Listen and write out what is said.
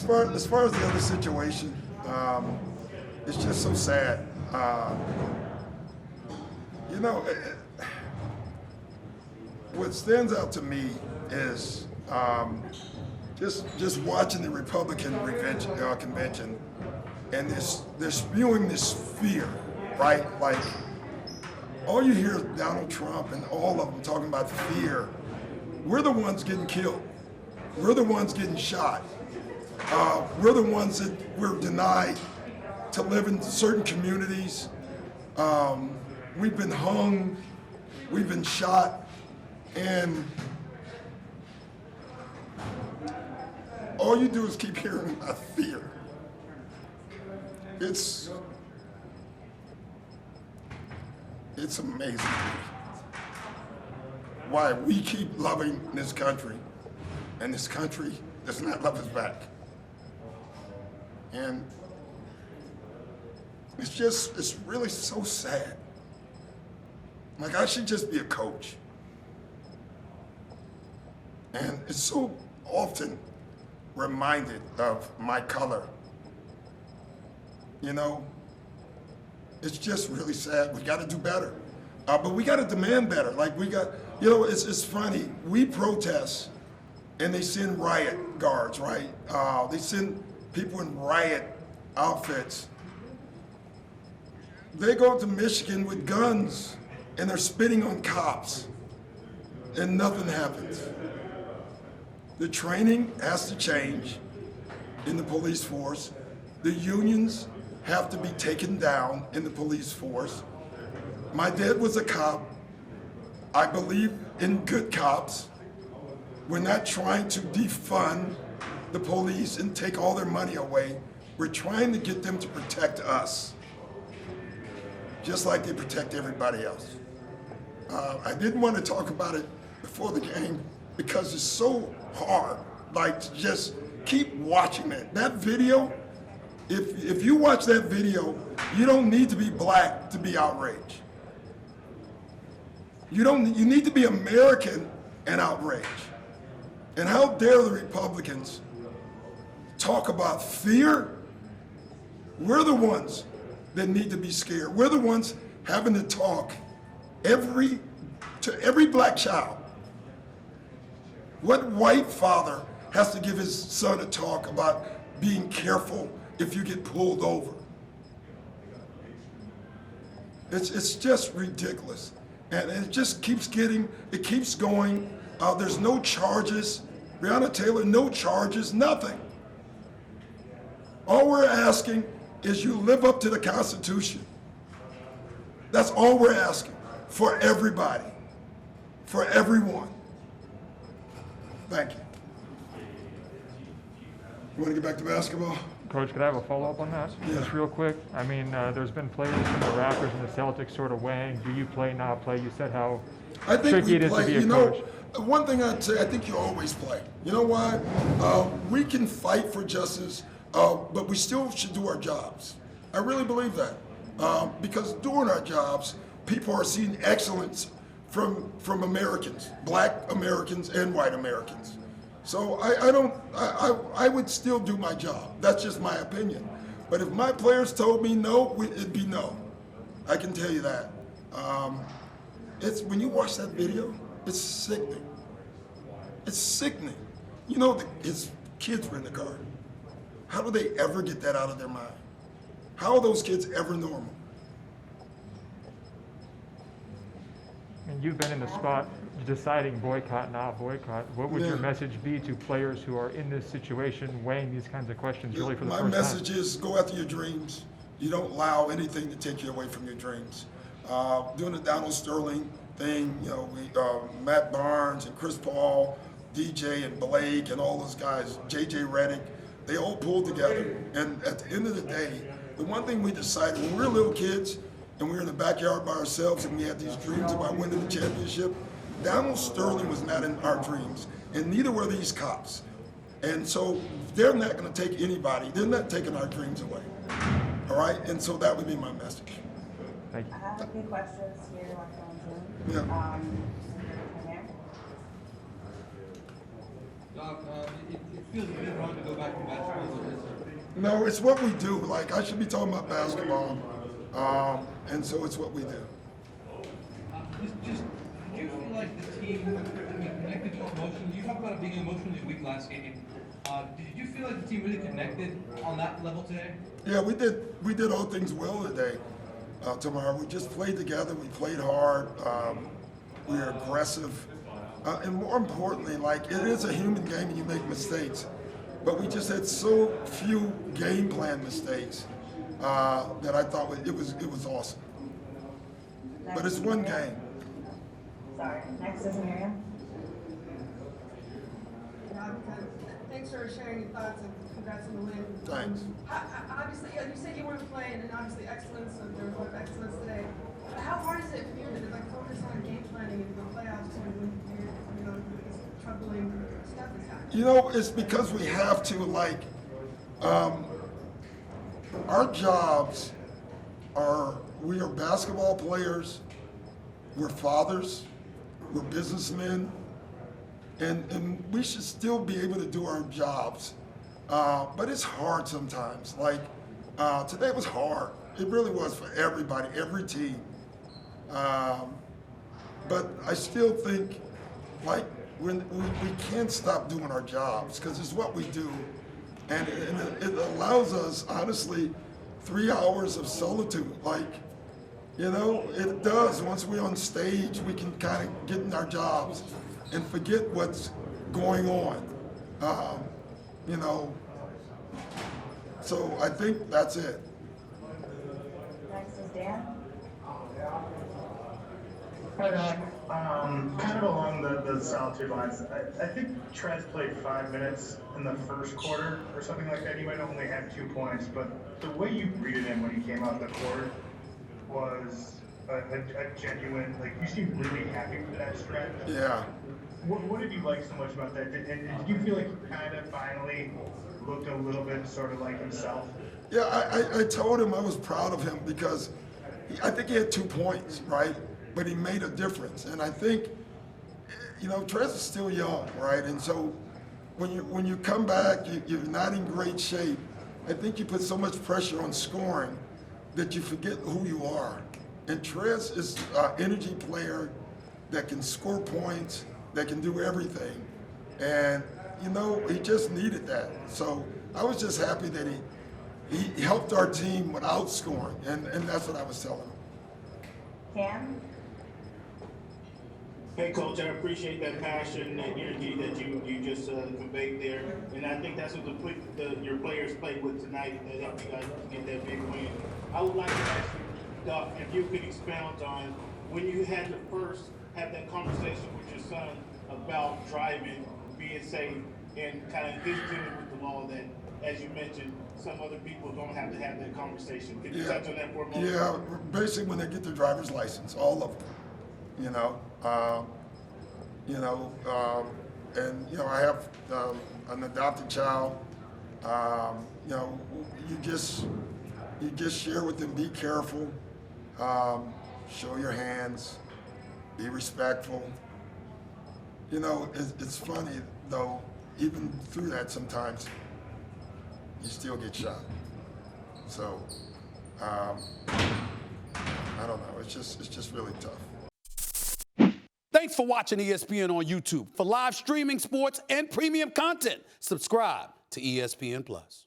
as far as the other situation, it's just so sad. What stands out to me is just watching the Republican convention, and they're spewing this fear, right? Like, all you hear is Donald Trump and all of them talking about fear. We're the ones getting killed. We're the ones getting shot. We're the ones that we're denied to live in certain communities. We've been hung. We've been shot. And all you do is keep hearing about fear. It's amazing why we keep loving this country, and this country does not love us back. And it's really so sad. Like, I should just be a coach. And it's so often reminded of my color. It's just really sad. We got to do better. But we got to demand better. Like, it's funny. We protest, and they send riot guards, right? They send people in riot outfits. They go to Michigan with guns, and they're spitting on cops, and nothing happens. The training has to change in the police force. The unions have to be taken down in the police force. My dad was a cop. I believe in good cops. We're not trying to defund the police and take all their money away. We're trying to get them to protect us, just like they protect everybody else. I didn't want to talk about it before the game because it's so hard. Like, to just keep watching it. That video, if you watch that video, you don't need to be black to be outraged. You need to be American and outraged. And how dare the Republicans talk about fear? We're the ones that need to be scared. We're the ones having to talk to every black child. What white father has to give his son a talk about being careful if you get pulled over? It's just ridiculous. And it just keeps going. There's no charges. Breonna Taylor, no charges, nothing. All we're asking is you live up to the Constitution. That's all we're asking for everybody, for everyone. Thank you. You want to get back to basketball? Coach, could I have a follow-up on that? Yeah. Just real quick. I mean, there's been players from the Raptors and the Celtics sort of weighing, do you play, not play? You said how tricky it is to be a coach. One thing I'd say, I think you always play. You know why? We can fight for justice, but we still should do our jobs. I really believe that. Because doing our jobs, people are seeing excellence from Americans, black Americans and white Americans. So I would still do my job. That's just my opinion. But if my players told me no, it'd be no. I can tell you that. It's when you watch that video, it's sickening. It's sickening. His kids were in the car. How do they ever get that out of their mind? How are those kids ever normal? And you've been in the spot deciding boycott, not boycott. What would your message be to players who are in this situation, weighing these kinds of questions really for the first time? My message is go after your dreams. You don't allow anything to take you away from your dreams. Doing the Donald Sterling thing, Matt Barnes and Chris Paul, DJ and Blake and all those guys, JJ Redick, they all pulled together. And at the end of the day, the one thing we decided when we were little kids and we were in the backyard by ourselves and we had these dreams about winning the championship, Donald Sterling was not in our dreams, and neither were these cops. And so they're not going to take anybody. They're not taking our dreams away. All right? And so that would be my message. Thank you. I have a few questions here on Zoom. Yeah. Doc, it feels a bit wrong to go back to basketball No, it's what we do. Like, I should be talking about basketball, and so it's what we do. Just, did you feel like the team connected to emotions? You talked about it being an emotionally weak last game. Did you feel like the team really connected on that level today? Yeah, we did. We did all things well today. Tomorrow, we just played together. We played hard. We were aggressive, and more importantly, like, it is a human game, and you make mistakes. But we just had so few game plan mistakes that I thought it was awesome. But it's one game. Sorry. Next is Miriam. Thanks for sharing your thoughts and congrats on the win. Thanks. Obviously, you said you weren't playing, and obviously excellence, and there was a lot of excellence today. How hard is it for you to focus on game planning in the playoffs when this troubling stuff is happening? You know, it's because we have to, like, our jobs are, we are basketball players, we're fathers, we're businessmen, and we should still be able to do our jobs. But it's hard sometimes. Like, today was hard. It really was for everybody, every team. But I still think, like, when we can't stop doing our jobs because it's what we do. And it allows us, honestly, 3 hours of solitude. Like, you know, it does. Once we're on stage, we can kind of get in our jobs and forget what's going on. You know, so I think that's it. Next is Dan. Hi, Doc. Kind of along the solitude lines, I think Trez played 5 minutes in the first quarter or something like that. He might only have 2 points, but the way you greeted him when he came out the court was a genuine, like, you seemed really happy with that stretch. Yeah. What did you like so much about that? And did you feel like he kind of finally looked a little bit sort of like himself? Yeah, I told him I was proud of him because I think he had 2 points, right? But he made a difference. And I think, you know, Trez is still young, right? And so when you come back, you're not in great shape. I think you put so much pressure on scoring that you forget who you are. And Trez is an energy player that can score points, that can do everything. And, you know, he just needed that. So I was just happy that he helped our team without scoring. And that's what I was telling him. Cam. Hey, Coach, I appreciate that passion and energy that you just conveyed there, and I think that's what your players played with tonight that helped you guys to get that big win. I would like to ask you, Doc, if you could expound on when you had to first have that conversation with your son about driving, being safe, and kind of getting to it with the law that, as you mentioned, some other people don't have to have that conversation. Can you touch on that for a moment? Yeah, basically when they get their driver's license, all of them, you know. And you know, I have an adopted child. You know, you just share with them. Be careful. Show your hands. Be respectful. You know, it's funny though. Even through that, sometimes you still get shot. So I don't know. It's just really tough. Thanks for watching ESPN on YouTube. For live streaming sports and premium content, subscribe to ESPN+.